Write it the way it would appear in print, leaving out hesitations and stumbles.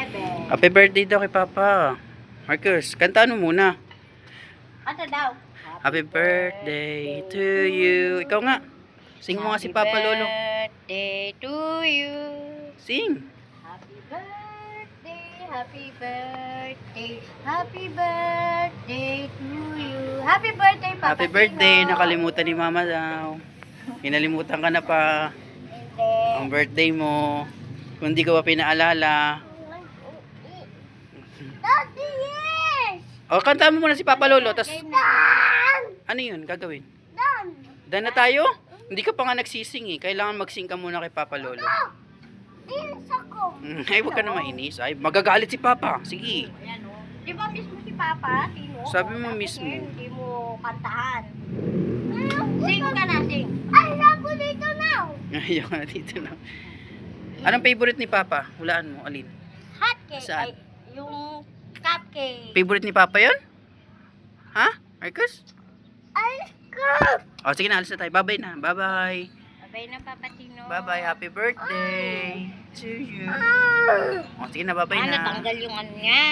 Happy birthday daw kay Papa. Marcus, kantaan mo muna. Ano daw? Happy birthday to you. Ikaw nga. Sing mo nga si Papa Lolo. Happy birthday to you. Sing. Happy birthday, happy birthday, happy birthday to you. Happy birthday, Papa. Happy birthday. Tino. Nakalimutan ni Mama daw. Kinalimutan ka na pa. Hindi. Ang birthday mo. Kung di ka pa pinaalala. Daddy, yes! O, kantaan mo muna si Papa Lolo. Tas, Dan! ano yun gagawin? Dan! Done na tayo? Hindi ka pa nga nagsising eh. Kailangan magsing ka muna kay Papa Lolo. Inis ako. Ay, huwag ka na mainis. Ay, magagalit si Papa. Sige. Ayan o. Di ba mismo si Papa? Tino? Sabi mo Tapos mismo. ngayon, Hindi mo kantahan. Sing ka na, sing. I love you dito now. Ayaw ka na dito na. Anong favorite ni Papa? Hulaan mo, alin? Hot cake. Saan? Ay, yung cupcake. Favorite ni Papa yon? Ha? Marcus? Ice cream. O, sige na, alis na tayo. Bye-bye na. Bye-bye. Babay na, Papa Tino. Bye-bye. Happy birthday to you. O, sige na, bye-bye Ah, na. natanggal yung ano niya.